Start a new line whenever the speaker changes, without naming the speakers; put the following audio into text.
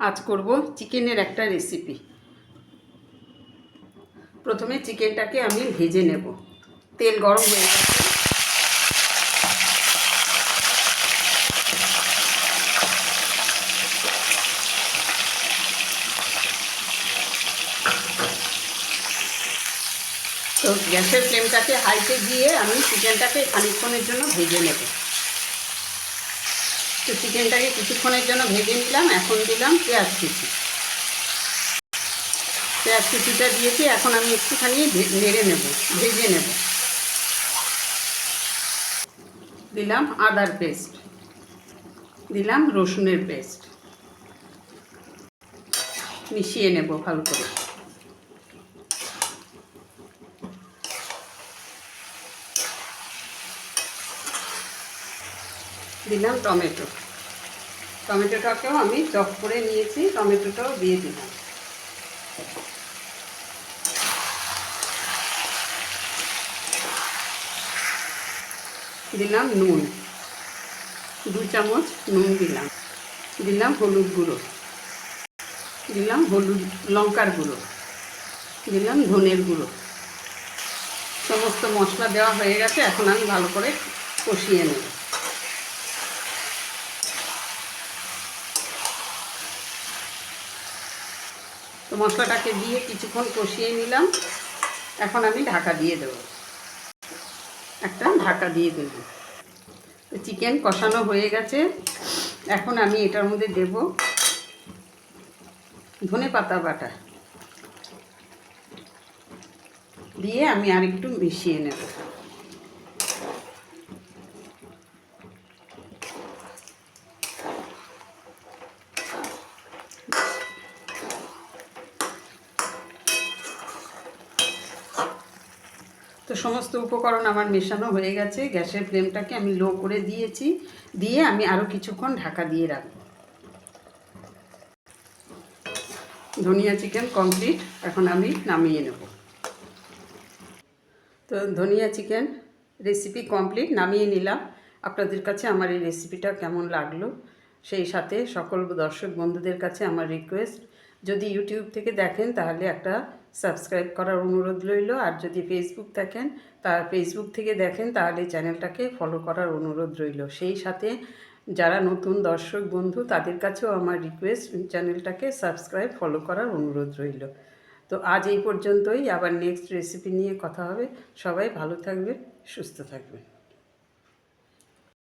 আজ করব চিকেনের একটা রেসিপি। প্রথমে চিকেনটাকে আমি ভেজে নেব। তেল গরম হয়ে গেছে। তো গ্যাসের ফ্লেমটাকে হাইতে দিয়ে আমি চিকেনটাকে খানিকক্ষণের জন্য ভেজে নেব। তো চিকেনটাকে কিছুক্ষণের জন্য ভেজে নিলাম। এখন দিলাম পেঁয়াজ কুচি। পেঁয়াজ কুচিটা দিয়েছি। এখন আমি একটুখানি নেড়ে নেব, ভেজে নেব। দিলাম আদার পেস্ট, দিলাম রসুনের পেস্ট, মিশিয়ে নেব ভালো করে। দিলাম টমেটো, টমেটোটাকেও আমি চপ করে নিয়েছি, টমেটোটাও দিয়ে দিলাম। দিলাম নুন, 2 চামচ নুন দিলাম। দিলাম হলুদ গুঁড়ো, দিলাম হলুদ লঙ্কার গুঁড়ো, দিলাম ধনের গুঁড়ো। সমস্ত মশলা দেওয়া হয়ে গেছে। এখন আমি ভালো করে কষিয়ে নেব। তো মশলাটাকে দিয়ে কিছুক্ষণ কষিয়ে নিলাম। এখন আমি ঢাকা দিয়ে দেব, একটা ঢাকা দিয়ে দেব। তো চিকেন কষানো হয়ে গেছে। এখন আমি এটার মধ্যে দেব ধনেপাতা বাটা, দিয়ে আমি আরেকটু মিশিয়ে নেব। তো সমস্ত উপকরণ আমার মেশানো হয়ে গেছে। গ্যাসের ফ্লেমটাকে আমি লো করে দিয়েছি, দিয়ে আমি আরও কিছুক্ষণ ঢাকা দিয়ে রাখব। ধনিয়া চিকেন কমপ্লিট। এখন আমি নামিয়ে নেব। তো ধনিয়া চিকেন রেসিপি কমপ্লিট, নামিয়ে নিলাম। আপনাদের কাছে আমার এই রেসিপিটা কেমন লাগলো, সেই সাথে সকল দর্শক বন্ধুদের কাছে আমার রিকোয়েস্ট, যদি ইউটিউব থেকে দেখেন তাহলে একটা সাবস্ক্রাইব করার অনুরোধ রইল। আর যদি ফেসবুক থেকে দেখেন তাহলে চ্যানেলটাকে ফলো করার অনুরোধ রইল। সেই সাথে যারা নতুন দর্শক বন্ধু তাদের কাছেও আমার রিকোয়েস্ট, চ্যানেলটাকে সাবস্ক্রাইব ফলো করার অনুরোধ রইল। তো আজ এই পর্যন্তই। আবার নেক্সট রেসিপি নিয়ে কথা হবে। সবাই ভালো থাকবেন, সুস্থ থাকবেন।